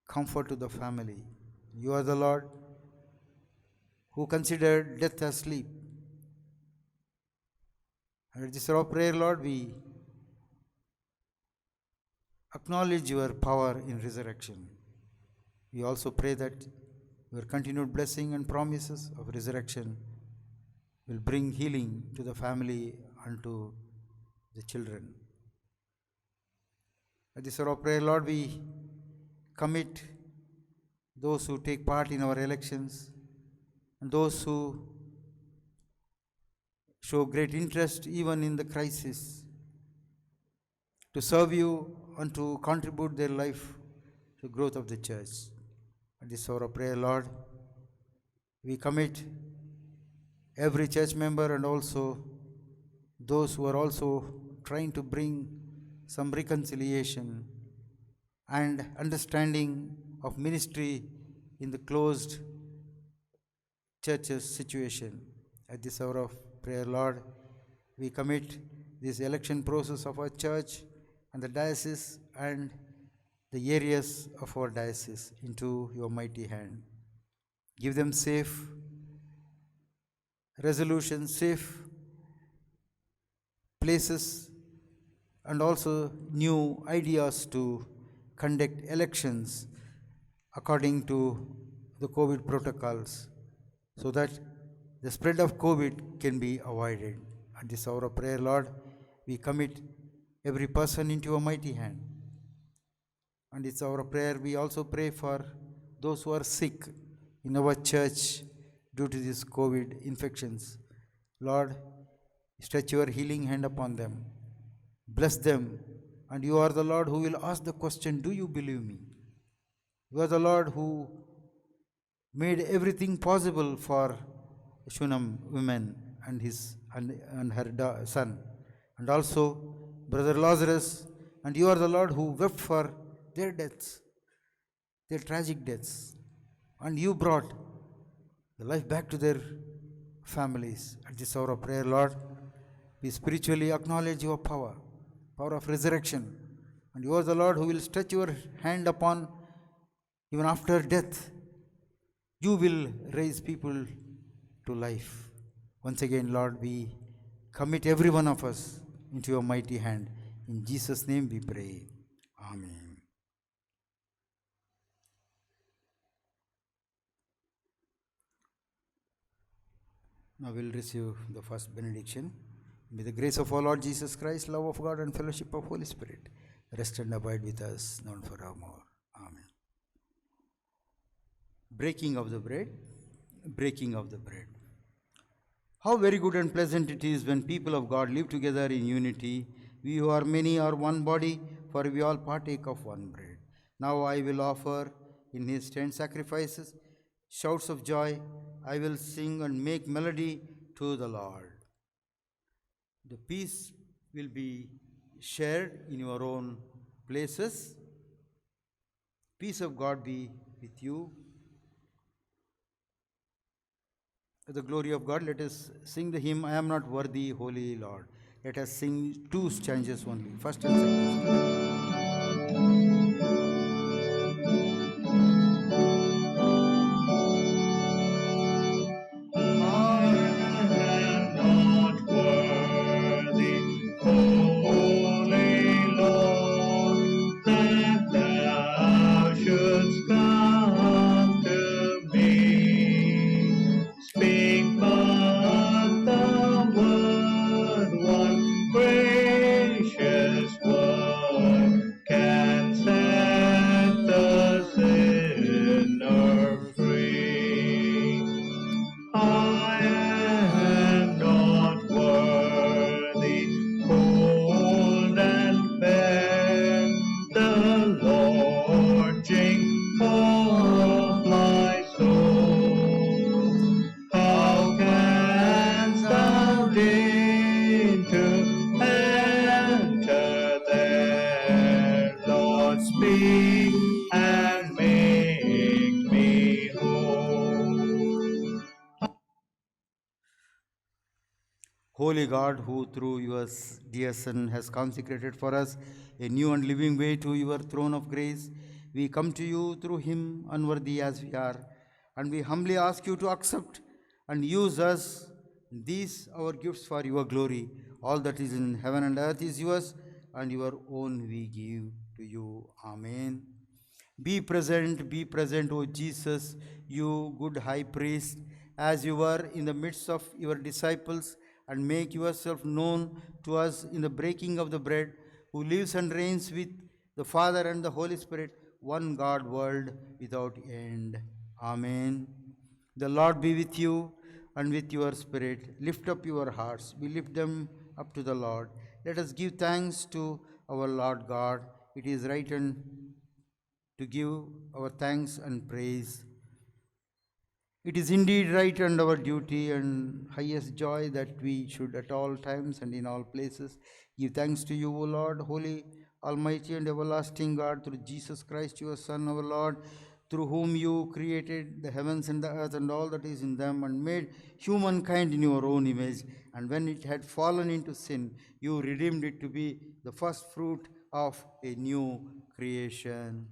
Speaker 1: comfort to the family. You are the Lord who considered death as sleep. And at this hour of prayer, Lord, we acknowledge your power in resurrection. We also pray that your continued blessing and promises of resurrection will bring healing to the family and to the children. At this hour of prayer, Lord, we commit those who take part in our elections and those who show great interest even in the crisis to serve you and to contribute their life to growth of the church. At this hour of prayer, Lord, we commit every church member and also those who are also trying to bring some reconciliation and understanding of ministry in the closed church's situation. At this hour of prayer, Lord, we commit this election process of our church and the diocese and the areas of our diocese into your mighty hand. Give them safe resolution, safe places, and also new ideas to conduct elections according to the COVID protocols so that the spread of COVID can be avoided. At this hour of prayer, Lord, we commit every person into your mighty hand. And it's our prayer, we also pray for those who are sick in our church due to these COVID infections. Lord, stretch your healing hand upon them. Bless them. And you are the Lord who will ask the question, do you believe me? You are the Lord who made everything possible for Shunam woman and her son. And also Brother Lazarus. And you are the Lord who wept for their deaths, their tragic deaths. And you brought the life back to their families. At this hour of prayer, Lord, we spiritually acknowledge your power of resurrection. And you are the Lord who will stretch your hand upon even after death. You will raise people to life. Once again, Lord, we commit every one of us into your mighty hand. In Jesus' name we pray. Amen. Now we'll receive the first benediction. May the grace of our Lord Jesus Christ, love of God, and fellowship of Holy Spirit rest and abide with us now and forevermore. Amen. Breaking of the bread. Breaking of the bread. How very good and pleasant it is when people of God live together in unity. We who are many are one body, for for we all partake of one bread. Now I will offer in his 10 sacrifices shouts of joy. I will sing and make melody to the Lord. The peace will be shared in your own places. Peace of God be with you. To the glory of God, let us sing the hymn, I am not worthy, holy Lord. Let us sing 2 stanzas only, first and second stanza.
Speaker 2: Not worthy, holy Lord, that thou shouldst come to me. Speak but the word, one gracious word can set the sinner free. I am not worthy, cold and bare, the lodging of my soul. How canst thou deign to enter there? Lord, speak and make me whole.
Speaker 1: Holy God, who through your dear Son has consecrated for us a new and living way to your throne of grace, we come to you through him, unworthy as we are, and we humbly ask you to accept and use us, these our gifts for your glory. All that is in heaven and earth is yours, and your own we give to you. Amen. Be present, O Jesus, you good high priest, as you were in the midst of your disciples, and make yourself known to us in the breaking of the bread, who lives and reigns with the Father and the Holy Spirit, one God, world without end. Amen. The Lord be with you and with your spirit. Lift up your hearts. We lift them up to the Lord. Let us give thanks to our Lord God. It is right and to give our thanks and praise. It is indeed right and our duty and highest joy that we should at all times and in all places give thanks to you, O Lord, holy, almighty and everlasting God, through Jesus Christ, your Son, our Lord, through whom you created the heavens and the earth and all that is in them, and made humankind in your own image. And when it had fallen into sin, you redeemed it to be the first fruit of a new creation.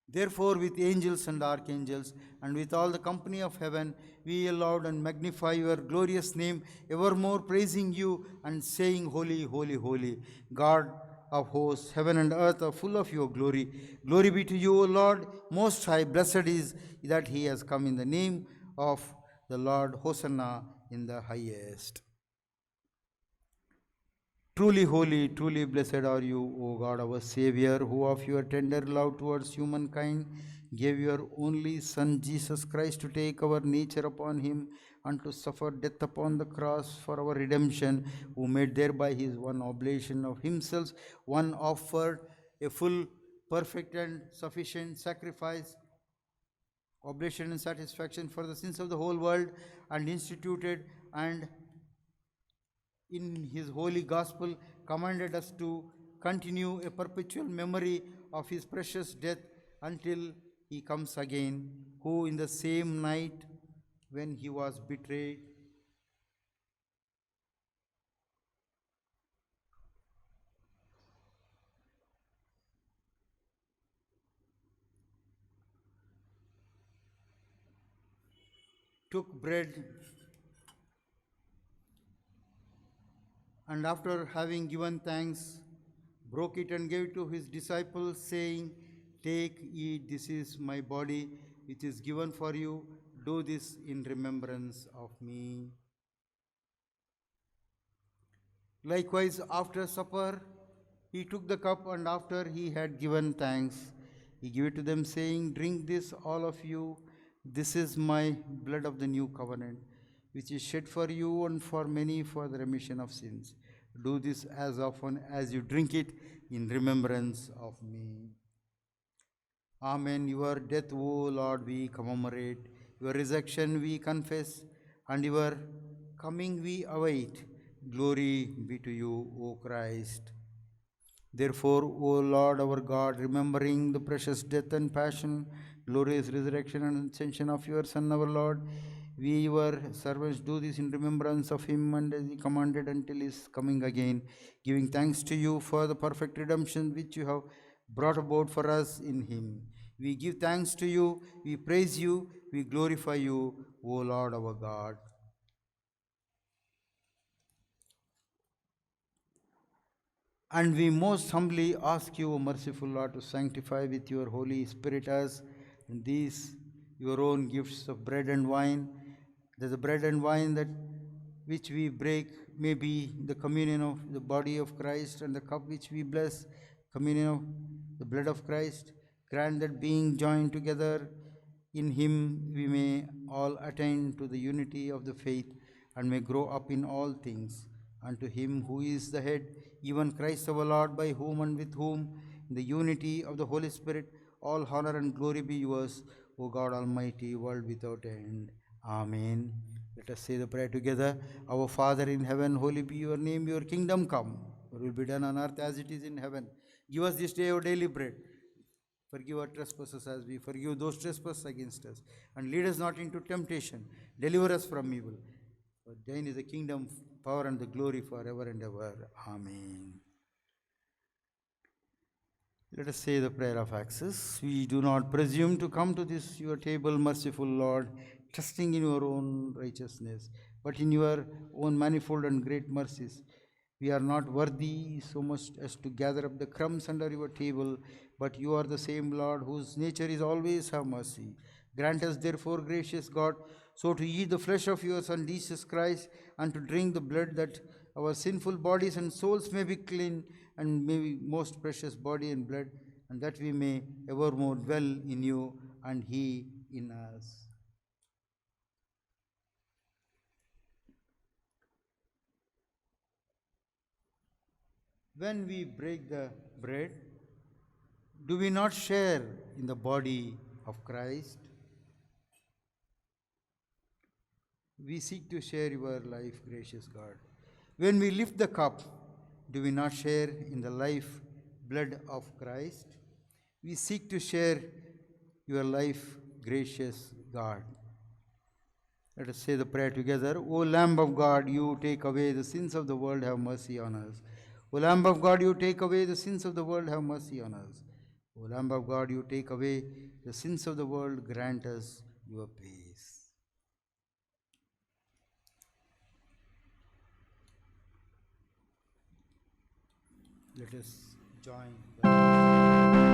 Speaker 1: Therefore, with angels and archangels, and with all the company of heaven, we laud and magnify your glorious name, evermore praising you and saying, Holy, holy, holy, God of hosts, heaven and earth are full of your glory. Glory be to you, O Lord, most high. Blessed is that he has come in the name of the Lord. Hosanna in the highest. Truly holy, truly blessed are you, O God, our Savior, who of your tender love towards humankind gave your only Son, Jesus Christ, to take our nature upon him and to suffer death upon the cross for our redemption, who made thereby his one oblation of himself, one offered a full, perfect, and sufficient sacrifice, oblation and satisfaction for the sins of the whole world, and instituted and in his holy gospel commanded us to continue a perpetual memory of his precious death until he comes again, who in the same night when he was betrayed took bread, and after having given thanks, broke it and gave it to his disciples, saying, Take, eat, this is my body, which is given for you. Do this in remembrance of me. Likewise, after supper, he took the cup, and after he had given thanks, he gave it to them, saying, Drink this, all of you. This is my blood of the new covenant, which is shed for you and for many for the remission of sins. Do this as often as you drink it in remembrance of me. Amen. Your death, O Lord, we commemorate. Your resurrection we confess, and your coming we await. Glory be to you, O Christ. Therefore, O Lord our God, remembering the precious death and passion, glorious resurrection and ascension of your Son, our Lord, we, your servants, do this in remembrance of him and as he commanded until his coming again, giving thanks to you for the perfect redemption which you have brought about for us in him. We give thanks to you, we praise you, we glorify you, O Lord our God. And we most humbly ask you, O merciful Lord, to sanctify with your Holy Spirit us in these your own gifts of bread and wine, that the bread and wine that which we break may be the communion of the body of Christ, and the cup which we bless, communion of the blood of Christ. Grant that being joined together in him we may all attain to the unity of the faith and may grow up in all things unto him who is the head, even Christ our Lord, by whom and with whom, in the unity of the Holy Spirit, all honor and glory be yours, O God Almighty, world without end. Amen. Let us say the prayer together. Our Father in heaven, holy be your name, your kingdom come. Your will be done on earth as it is in heaven. Give us this day our daily bread. Forgive our trespasses as we forgive those trespass against us. And lead us not into temptation. Deliver us from evil. For thine is the kingdom, power, and the glory forever and ever. Amen. Let us say the prayer of access. We do not presume to come to this your table, merciful Lord, trusting in your own righteousness, but in your own manifold and great mercies. We are not worthy so much as to gather up the crumbs under your table, but you are the same Lord, whose nature is always have mercy. Grant us, therefore, gracious God, so to eat the flesh of your Son Jesus Christ, and to drink the blood, that our sinful bodies and souls may be clean, and may be most precious body and blood, and that we may evermore dwell in you, and he in us. When we break the bread, do we not share in the body of Christ? We seek to share your life, gracious God. When we lift the cup, do we not share in the life, blood of Christ? We seek to share your life, gracious God. Let us say the prayer together. O Lamb of God, you take away the sins of the world, have mercy on us. O Lamb of God, you take away the sins of the world, have mercy on us. O Lamb of God, you take away the sins of the world, grant us your peace. Let us join the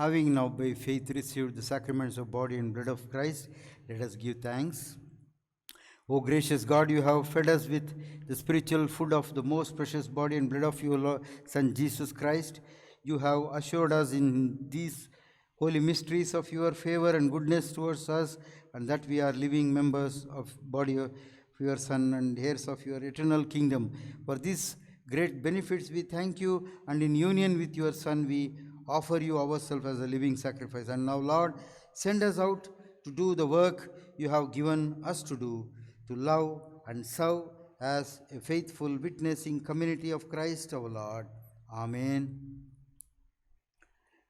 Speaker 1: Having now by faith received the sacraments of body and blood of Christ, let us give thanks. O gracious God, you have fed us with the spiritual food of the most precious body and blood of your Son Jesus Christ. You have assured us in these holy mysteries of your favor and goodness towards us, and that we are living members of body of your Son and heirs of your eternal kingdom. For these great benefits we thank you, and in union with your Son we offer you ourselves as a living sacrifice. And now, Lord, send us out to do the work you have given us to do, to love and serve as a faithful witnessing community of Christ our Lord. Amen.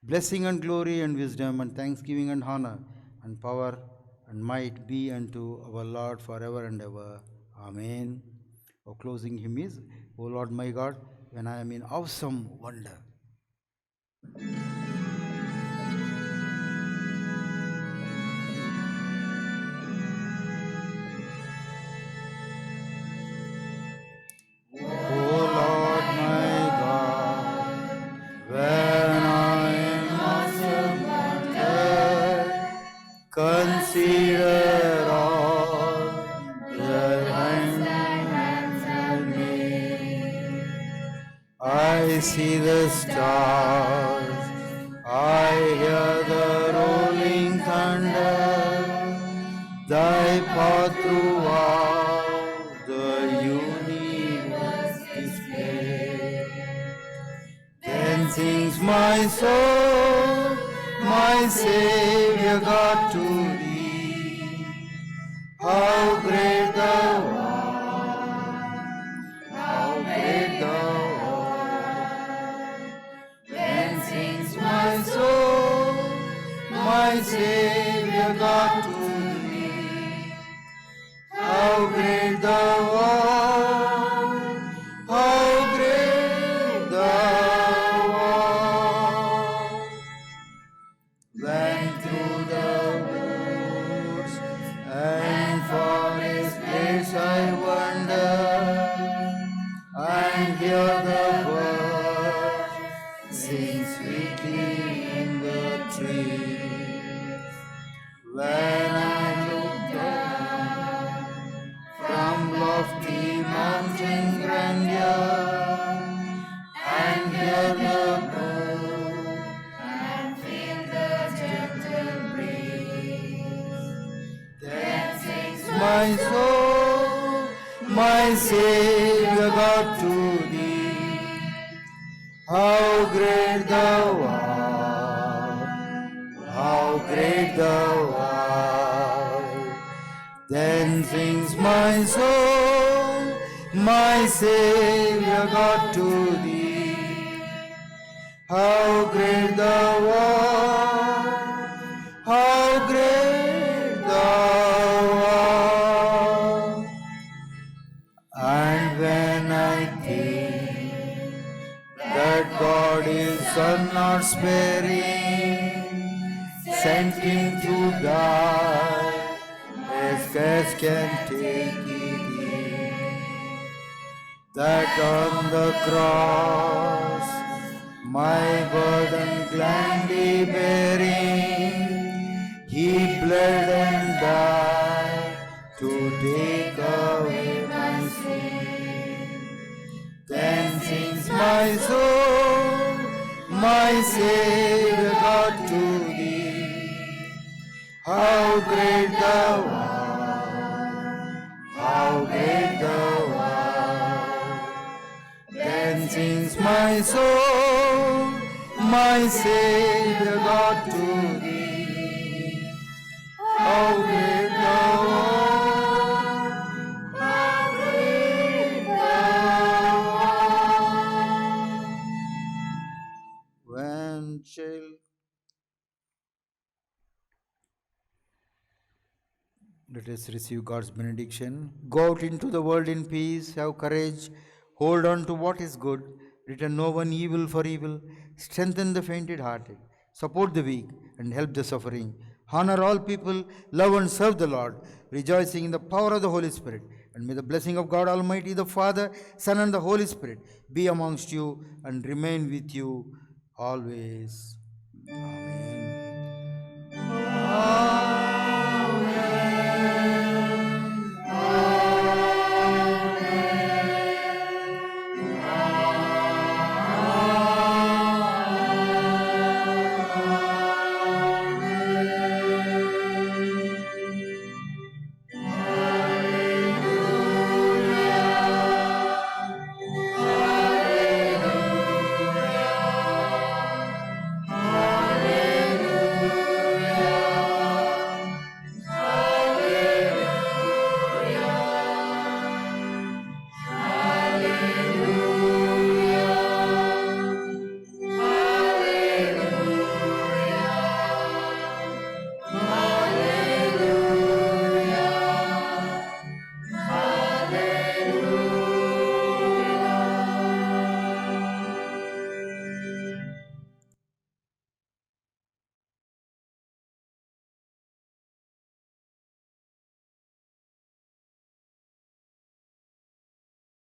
Speaker 1: Blessing and glory and wisdom and thanksgiving and honor and power and might be unto our Lord forever and ever. Amen. Our closing hymn is, O Lord my God, when I am in awesome wonder. O Lord my God, when I am awesome wonder, consider all the hands have made. I see the stars, I hear the rolling thunder, thy path throughout the universe displayed. Then sings my soul, my Savior God to thee. How great thou art, how great thou art. Then sings my soul, my Savior God to thee. How great thou art, how great thou art. When through the woods and forest glades I wander, and hear the birds sing sweetly in the trees. When I look down from lofty mountain grandeur, and hear the brook and feel the gentle breeze, then sings my soul, my Savior God to thee. How great thou art, how great thou art. Then sings my soul, my Savior God to thee. How great thou art, how great thou art. And when I think that God is Son not sparing, sent him to die, I scarce can take it in. That on the cross, my burden gladly bearing, he bled and died to take away my sin. Then sings my soul, my Savior God to thee. How great thou art, how great thou art. Then sings my soul, my Savior God to thee. How great thou art, how great thou art. When shall Let us receive God's benediction. Go out into the world in peace, have courage, hold on to what is good, return no one evil for evil, strengthen the fainted-hearted, support the weak, and help the suffering. Honor all people, love and serve the Lord, rejoicing in the power of the Holy Spirit. And may the blessing of God Almighty, the Father, Son, and the Holy Spirit be amongst you and remain with you always. Amen. Amen.